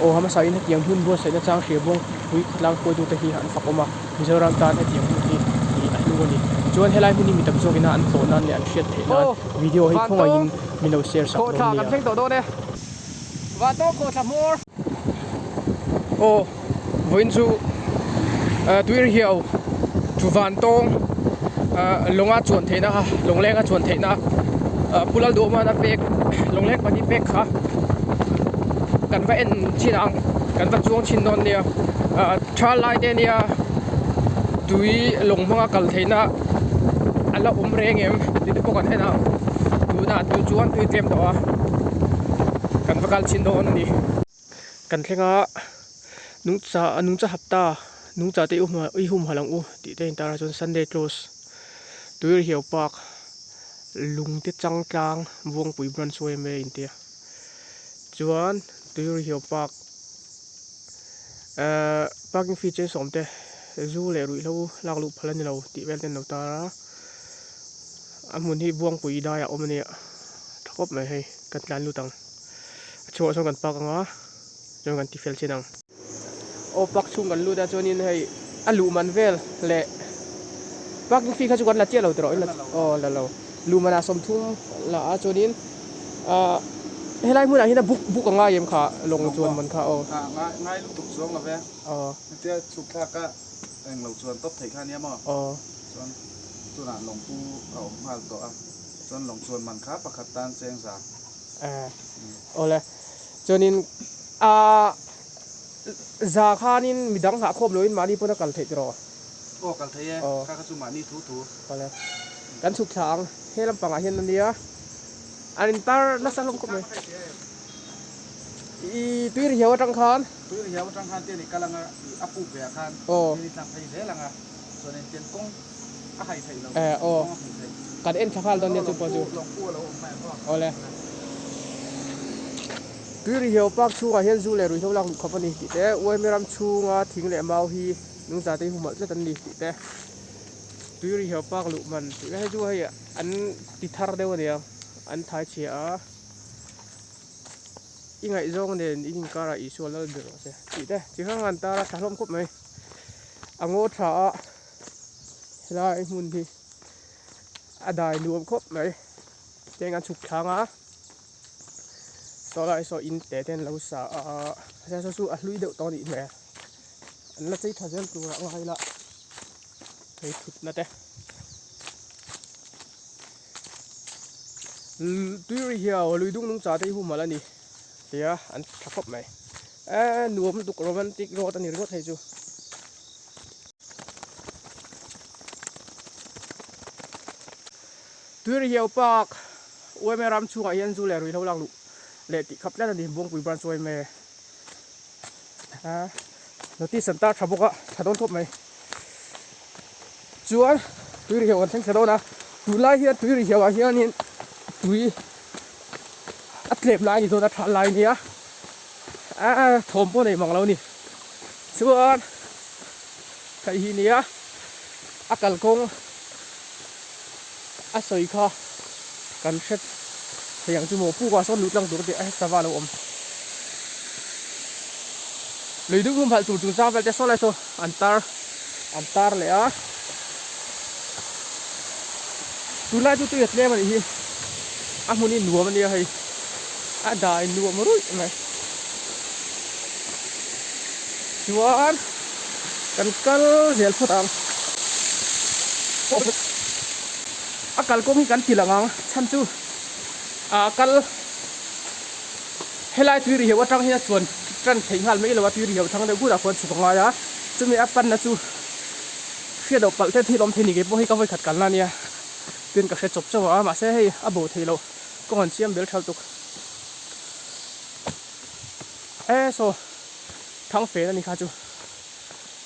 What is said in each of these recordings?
o hama sa in hetiang hun bo sai na chang hre bong hui lang ko du te hi han fakoma mizoram tan hetiang hun hi anu ni chuan helai huni mi tam zogina an to nan le an hriat the nan video hi khonga in mino share sak rom ni kan theng to do ne wa to ko tha mor o voin chu tuir hiao chu van tong longa chuan theina ha longlenga chuan theina pulal do ma na pek longlek pani pek kha kan va en chinang kan va chuang chin non nia thal lai te nia tui long manga kal theina ala reng em ti te pokan hena tu na tu chuan tui tlem do a kan va kal chin don ni kan thlenga nung cha hapta nung cha te hum halang u ti te intara chon Sunday close tuir hiao park lung te chang tlang wong pui bran soi me in te chuan tuir hiao park parking fee che som te zu le rui lo lak lu phalan ni lo ti vel ten no tara amun hi buang pui da ya omani thakop mai hei kan tlan lu tang chu so kan park anga jong kan ti fel chinang o park chung kan lu da chonin hei alu man vel le parking fee kha chu kan la che lo tro la o la lo lu mana som thum la a chonin helai mun a hina buk anga yem kha long chuan man kha o ngai lu tuk chuang ave te chuk kha ka eng lo chuan top thei kha nia ma chuan tuna long pu au mal to a chuan long chuan man kha pakhat tan cheng sa ole chonin za khanin midang ha khop loin mani puna kal thei tro o kal thei e kha ka chu mani thu ole kan chuk thang helam panga hian ania anin tar na salom ko me i tuir hiaw tang khan te ni kalanga apu be khan ni tang thei ze langa chuan en ten kong a hai thei lo kan en thakal don ne chu po chu long pu lo mai ko ole tuir hiaw pak chu ga hian zu le rui tholang khopani ti te oi meram chunga thing le mau hi nung za te humal cha tan ni ti te tuir hiaw pak lu man ti he chu hei an ti thar deu ne an thai che a ingai zong ne in kara i so la de se ti te chi khang an ta ra thalom kop mai ango tha lai mun hi adai nuam khop mai teng an chuk thanga so lai so in te ten lo sa a sa su a hlui deuh to ni me an la chei thazel tu ra ngai la hei thut na te tuir hiaw lui dung nung cha te hu malani tia an thakop mai nuam duk romantic ro ta ni ro thei chu tuir hiaw park oi me ram chunga hian zu le rui lo lang lu le ti khap la ni bong pui bran choi me notice an ta thaboka thadon thop mai chuan tuir hiaw an theng thadona tu lai hian tuir hiaw a hian in tui atlep lai ni dona thal lai nia thom po nei mang lo ni chuan kai hi nia akal kong a soi kha kan set yang chu mo pu ka son lut lang dur te a sawa lo om leidu hum phal chu cha vel te so lai so antar le a tu lai chu tu yet le mani hi amuni nuam ania hei adai nuam rui mai chuan kan kal zel phutam akal ko mi kan tilangang chan chu kal helai tuiri hewa tang hia chuan tran thei ngal mai lo wa tuiri hewa thang de gu da khon chu nga ya chumi apan na chu fia do pal te thilom theni ge po hi ka voi khat kal na nia tin ka se chop chawa ma se hei abo theilo kon chiam bel thal tuk so thang fe na ni kha chu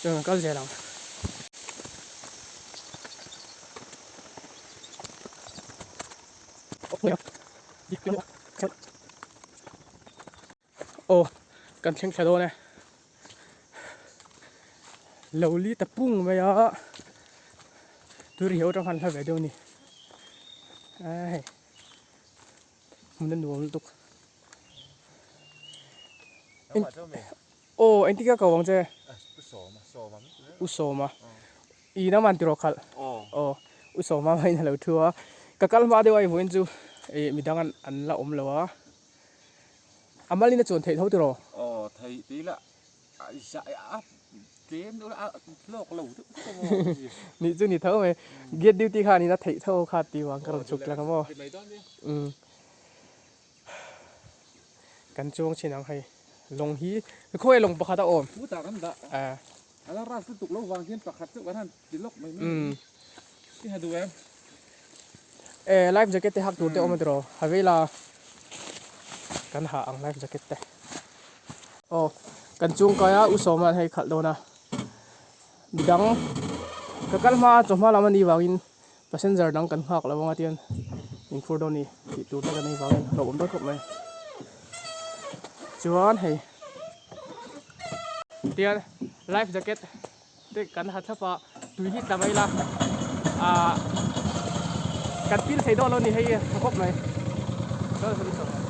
chung kal je lang kan theng thado ne lowli tapung maya turi hiaw tang han hla ve deu ni ai mun nuam tuk โอ้เอ็นที่ก็เก่าวังเจอุโสมาอีน้ำมันติโรคัลโอ้อุโสมาไม่น่าเหลือทัวกะกัลมาเดียวไอ้พวกนี้จูมีดังอันละเลยวะอามาลิน่าจวนเทเท่าติโรไทยตีละเกมดูละโลกหลู่ทุกคนนี่จูนี่เท่าไหมเกียรติดิวตีขานี่นะเทเท่าขาดตีวังกระโดดฉุกแล้วครับกันจวงเช่นยังไงลงฮีค่อยลงปะคาตาโอมผู้ตากันดะแล้วราชตุกโลกวางเขียนประคัดซึ่งวันนั้นดิลกไม่ที่ให้ดูไลฟ์แจ็คเก็ตเตะหักดูเตะออกมาตรอฮาเวลากันหาอังไลฟ์แจ็คเก็ตเตะโอ้กันจวงกายอุศมันให้ขัดโดนะดังกันมาจบมาแล้วมันดีวากิน passenger ดังกันหักแล้วว่าเตียนอินฟูโดนี่ติดตัวกันในวากินเราผมต้องกดไหมจวนให้เตียนไลฟ์แจ็คเก็ตเด็กกันหัดทับปะตุยที่ทำไมล่ะกันปิ้นใส่โดนแล้วนี่ให้ครบไหมก็สนุกสนาน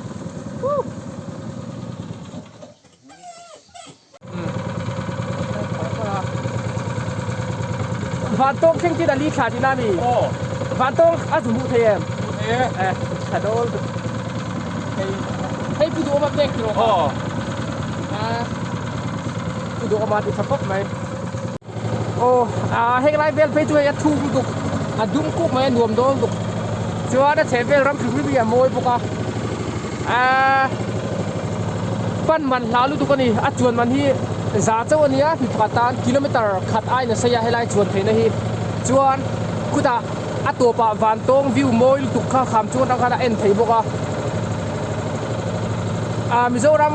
วันตงเช่นที่ดันลีขาดีนามีวันตงอาจุมุเทียมขาโดนให้ผู้ดูมาเด็กหรอผู้ดูมาติดครบไหมโอ้ให้ไลฟ์เบลไปช่วยทุ่งดุดุ้งกุ๊กไหมรวมโดนดุจวนนั้นเชฟเบลรำถึงวิบีมวยปุ๊กปั้นมันลาลุตุกันนี่จวนมันที่จ่าเจ้าวันนี้ผิดพลาดกิโลเมตรขัดไอ้เนี่ยเสียให้ไล่จวนเทนนี่จวนกูตาตัวป่าวันตงวิวมวยลุตุข้าคำจวนตั้งขนาดเอ็นเทปุ๊กมิโซรัม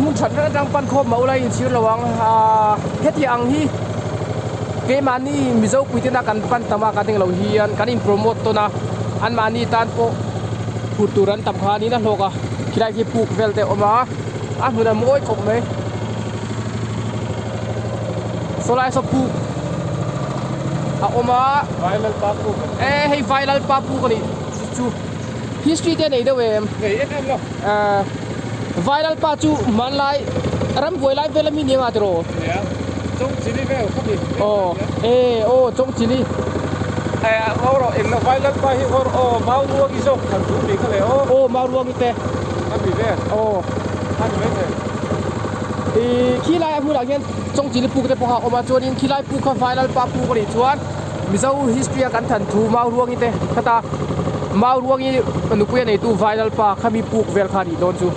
มุ่งฉันก็ดังปั้นคบมาอะไรชื่อระวังเฮ็ดยังที่เกมอันนี้มิโซคุยที่นักการปั้นตามาการถึงเราเฮียนการอินโปรโมทตัวนะอันมานี่ตานโปพูดตุรันตับขานี้นะโลกคิดได้ที่ปลูกเวลเตอมามันมวยคงไหมโซลาร์สปูอมาไวรัลปาปูให้ไวรัลปาปูกันนี่จู history เนี่ยนี่เด้อเว้ยไวรัลปาจูมันไล่รำบวยไล่เวลามีเนี่ยมาตรอจงจิลีเวลครับดิโอ้จงจิลีโอ้เราเอ็นไวรัลปาฮิโอมาวัวกิโซขันดูมีกันเลยโอ้มาวัวกิเตทำดีเลยโอ้ทำดีเลยขี้ไล่พูดอะไรเงี้ยจงจิลีปูกเตปะออกมาจวนขี้ไล่ปูข้าไฟแล้วปาปูกันอีกชวนมิซาฮิสตรีกันทันทูมาวัวกิเตคาตามาวัวกิมันนุกยันไอตูไฟแล้วปาข้ามีปูกเวลคาดีโดนจู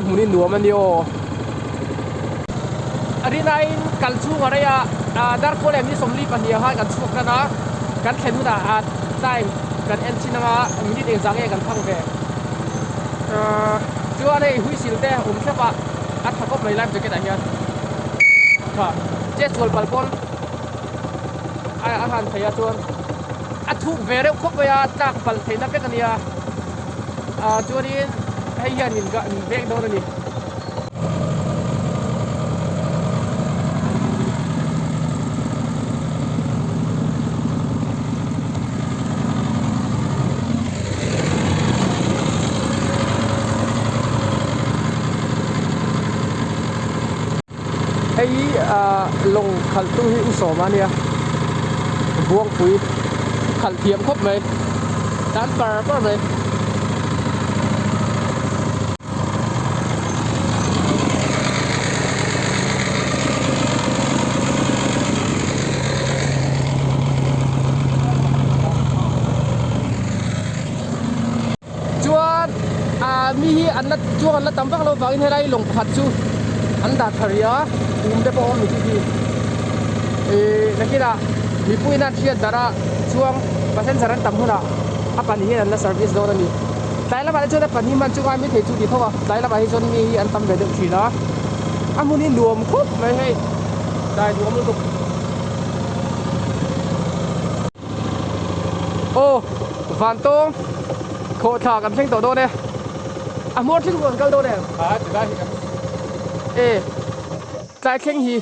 มุนินหนัวมันเดียวอันนี้นายกันชูอะไรดาร์โคเลมีสมรีปัญญาให้กันชูกันนะกันเข็นหุ่นได้กันเอ็นชินามินิเองจังเองกันพังแกชัวร์เลยหุยสิลเต้ผมแค่ว่าถ้าก็ไม่ไล่จะเกิดอะไรกันค่ะเจ้าชวนบอลบอลอาหารพยาชวนทุกเวรครบเวลาจากบอลเทนนักกันเนี่ยชัวร์นี้ให้ยันหินก็เบรกโดนนี่ไอ้ลงขันตู้ที่อุโสมาเนี่ยบวงปุ๋ยขันเทียมครบไหมด้านปลาก็ไหมจวนมีอันนั้นจวนแล้วตั้มฟังเราฟังให้ได้ลงขัดชูอันดับทาริยาได้พอมีที่นักกีฬามีผู้นักเชียร์ดาราช่วงประเทศสหรัฐตั้มหัวหน้าปันนี้อันนั้นเซอร์วิสโดนนี่แต่ละวันช่วงปันนี้มันช่วงไม่ถึงจุดที่เท่าไหร่แต่ละวันช่วงมีอันตั้มเดือดชีนะมุนี่รวมครบไม่ให้ได้รวมลูกโอ้ฟันตงโคตรกับเชิงโตโดเนี่ยมอร์ทิ้งคนก็โดเนี่ยจะได้กันใจแข็งฮี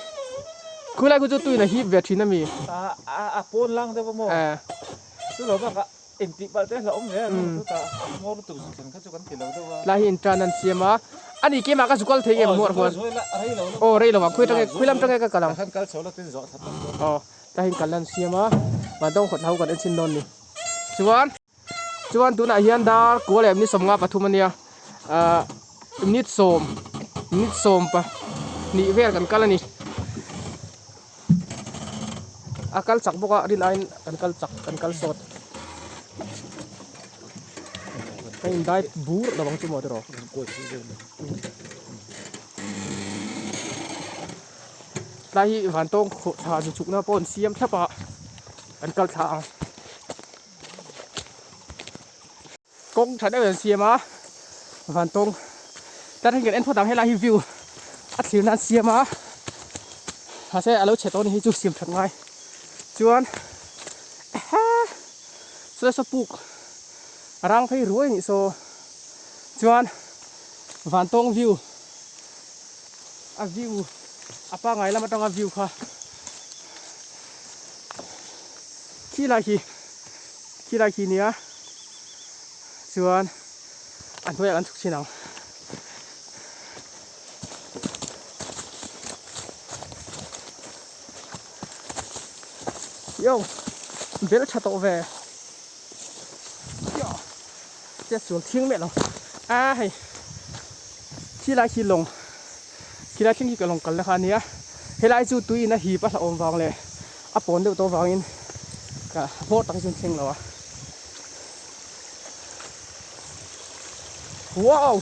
คุณไล่คุณจะตุยนะฮีเวทีน่ะมีปูนล่างได้ป่ะโม่สุดหล่อมากเอ็นติบัลเต้เราอมเนี่ยสุดตามอร์ตุสกันเขาจะกันที่เราด้วยว่าไล่อินทรานันเซียมา อันนี้เกมมาก็สุกอลเทเกมหมดหัวโอ้เรื่องระหว่างคุยลำจังไงก็กำลังอ๋อจะเห็นกันลันเสียมาต้องขดเท้ากันเอ็นชินนนนี่จวนตัวไหนเฮียนดาร์กัวแหลมนี่สมงาปฐุมเนี่ยนิดโสมปะนี่เวรกันกันนี่อาการจักบอกว่าดินไอ้กันกัลจักกันกัลสดให้ได้บูร์ระวังจุ่มเอาตัวได้วันต้องหาจุกนะปนเสียมทับะกันกัลทางกงฉันได้เป็นเสียมาวันต้องแต่ถ้าเกิดเอ็นพอดำให้ไลฟ์วิวอัดเสียงนั้นเสียมาหาเสียอะไรเฉดตัวนี้ให้จุดเสียมถัดไงจวนสุดสปุกรังไปรวยนี่โซจวนวันต้องวิววิวapaไงแล้วมันต้องวิวค่ะขี้ไรเนี้ยจวนอันตัวอย่างนั้นทุกชิ้นเอาโย่เบลชาโตเวโย่จะสวนทิ้งไหมล่ะให้ขี้ไรขี้ลงขี้ไรทิ้งขี้ก็ลงกันแล้วค่ะเนี้ยเฮลัยจูตุยนะฮีปะละอมวางเลยปนเดี๋ยวตัววางอินก็โพดตั้งจนเชิงแล้ววะว้าว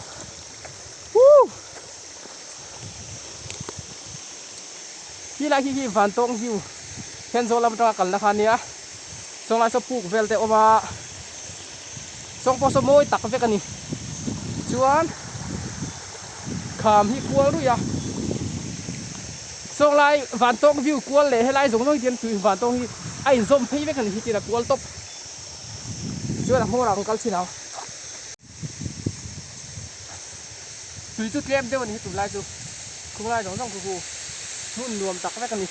ขี้ไรขี้ฟันตรงฮิวเห็นโซลามันตรากันแล้วค่ะเนี้ยส่งลายสปูกเวลเตอมาส่งพอสมอยตักเวกันนี่ชวนขามที่กลัวรู้ยังส่งลายฝันตรงวิวกลัวเลยให้ลายส่งน้อยเดียนถือฝันตรงที่ไอ้ส้มพี่เวกันที่จีน่ะกลัวตบชวนหัวเราของกัลชินเอาถือจุดเลี้ยมเดี๋ยววันนี้ตุ่มลายจุคุมลายสองกูนุ่นรวมตักเวกันนี่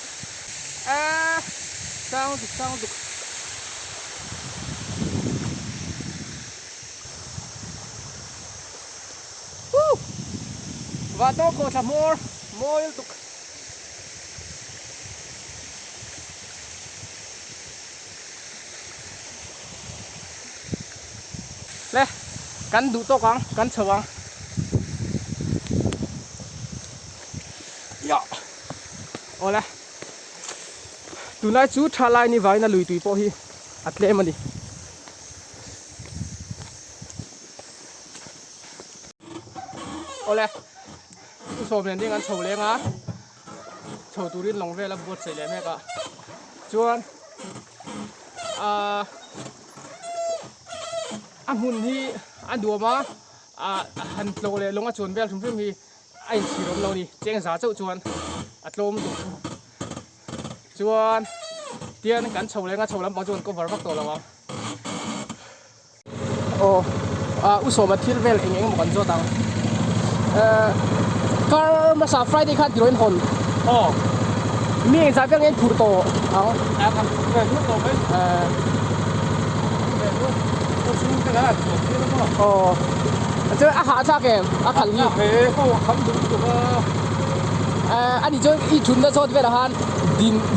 sang duk và tôi có thầm mua tục đây cắn đủ to quăng cắn chờ quăng dạ ôi đâyตัวนั้นชุดชาลายนี่ไว้น่ะลุยตุยพอฮีอัดเล่มันดิโอ้เลยผู้ชมเนี่ยนี่กันโชว์เลยนะโชว์ตูรินลงเวลาบดใส่เลยแม่ก็ชวนหุ่นที่ดัวมาหันโลเลยลงมาชวนเวลทุ่มๆมีไอ้สีลมเราดิเจ้งสาเจ้าชวนอัดลมชวนเตี้ยนกันโชว์เลยนะโชว์แล้วบางชวนก็วาร์มตัวแล้ววะโอ้อุศมาที่เวลเองเหมือนโจตังก็มาสาฟรายที่คัดอยู่ในหนอ๋อมีเองสายเพียงเงินผูโตเอาครับเงินผูโตไหมเงินผูชิ้นก็ได้ส่วนที่แล้วก็อ๋อเจออาหารชาเกมอาหารนี่เฮ้ยเขาคำดูตัวอันนี้จะอีชุนได้โซดเวลาฮัน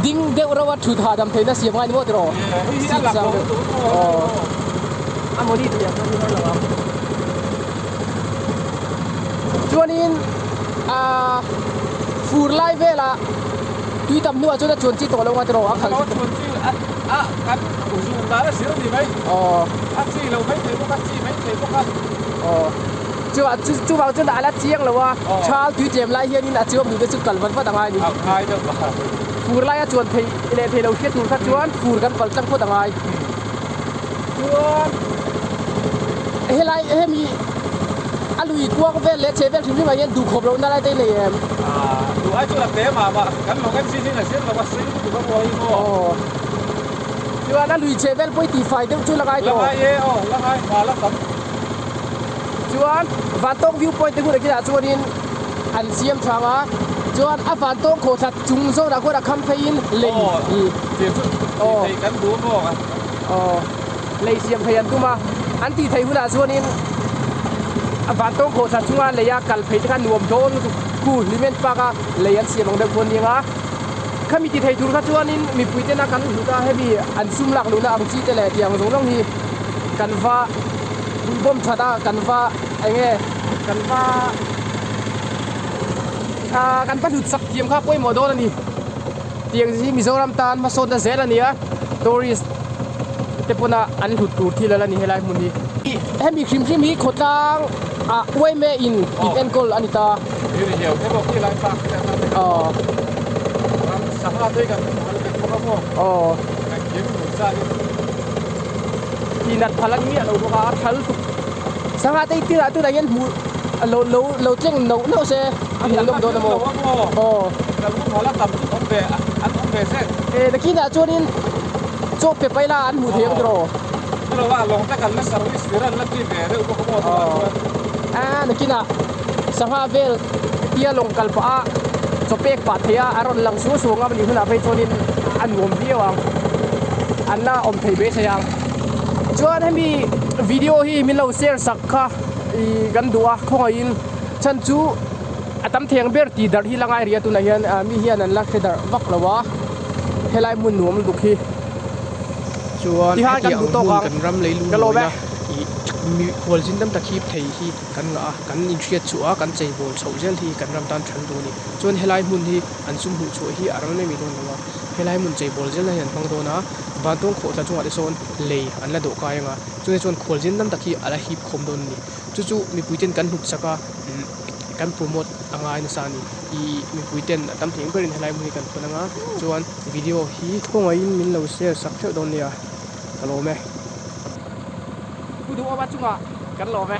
ดิ้งเดี๋ยวเราว่าชุดหาดำเทนน่ะเสียงไงนี่ว่าตัวสิ่งสั่งอ๋ออันโมดีตัวอย่างนี้เหรอจวนนี้ฟูร์ไลเวลาตุยตำนัวจนจะชวนจีตัวลงมาตัวขันชวนจีกันอุจุนดาแล้วเสียดีไหมอ๋อจีเราไม่เคยพวกกันจีไม่เคยพวกกันอ๋อจู่บางจนได้ละเจียงเลยว่าชาตุยเจมไลเฮียนี่นะจีว่ามีเป็นสุดกันวันว่าต่างไงนี่ใช่เด้อฟูร์ไลจวนเทเลเทเราเทียบดูถ้าจวนฟูร์กันก่อนตั้งพูดต่างไงจวนเฮ้ยไลเฮ้ยมีลุยกลัวก็เป็นเล็กเชฟเป็นถึงที่มาเย็นดูขบเราได้ได้เลยดูไอ้จุดเตะมากันเรากันซีนี่นะเสียเราก็ซีดูก็พออีกอ๋อที่ว่านั่นลุยเชฟเป็นไปตีไฟเดี๋ยวจุดละไงต่อละไงละไงมาแล้วครับจวนวันต้องวิวพอยต์ที่คุณได้กินจวนนี้อันเสียมช่างอ่ะจวนวันต้องโคตรจุงโซ่ดาวคนละคัมเพย์เลยเสียมอ๋อกันดูมั้งอ๋อเลยเสียมพยันตัวมาอันที่ไทยคุณจวนนี้ van tong kho sa chunga leya kal phei kha nuam don ku limen pa ka leyan siam ang da kon ninga khami ti thei tur kha chuanin mi puite na kan huta hebi an sum lak luna ang chi te le tiang zong rong hi kanwa bom thada kanwa enge kanwa kan pa hut sak tiam kha poi mo don ani tiang ji Mizoram tan ma son da zel ania tourist te puna an hut tur thi la ni helai mun ni hemi khrim khrim hi khotang wei me in enkol anitaนี่เดียวแค่บอกที่ไรฝากสภาพด้วยกันพวกเขาแต่งยิ้มหนุ่มซ่าที่นัดพลังนี้เราบอกว่าทัลตุสภาพที่ที่ตัวไหนยันหูเราเจ้งเราเซ่อันนี้ต้องโดนนะโมแล้วพวกเขาละต่ำต้องเบะอันต้องเบะเส้นตะกี้น่ะโจนินโจเปไปละอันหูเทียงตรอเราว่าลงแต่กันไม่สวิสเรื่องลักกี้เบะเรื่องพวกเขาตะกี้น่ะสภาพเวลเตียลงกัลปะจบเป็กปัดเทียอารมณ์หลังสู้สูงอ่ะมันอยู่ขนาดไปโจนินอันงมเบี้ยวอันน่าอมเทเบสยังจวนให้มีวิดีโอที่มีเราเสียสักค่ะกันดูอ่ะข้ออินฉันจูตั้มเทียงเบอร์ตีดาร์ที่ละไงเรียตุนายนมีเฮียนันลักเดาร์วักละวะเฮลัยมุนหนุ่มดุขี้ชวนที่ห้ากันดูโต๊ะกันรำเลยรู้เลยนะมีหัวจินตั้มตะคีบไทยที่กันกันอินเชียชัวกันใจบอลโซเจลที่กันรำตันทันตัวนี้ชวนเฮลัยมุนที่อันซุ่มหูช่วยที่อารมณ์ไม่มีตรงนั้นว่าเฮลัยมุนใจบอลเจลในยันฟังตัวนะบางตรงโคตรจังหวะที่โซนเลยอันละโดกายงาชวนหัวจินตั้มตะคีอะไรฮิปคมโดนนี่จู่มีปุยเจนกันหุบสักกันโปรโมทอะไรนั่นสานี่มีปุยเจนตั้มเถียงเพื่อนเฮลัยมุนกันคนนั้นชวนวิดีโอฮีข้องอินมินเราเสียสักเท่าโดนเนี่ยฮัลโหลไหมกูดูว่าจุงอ่ะกันหล่อไหม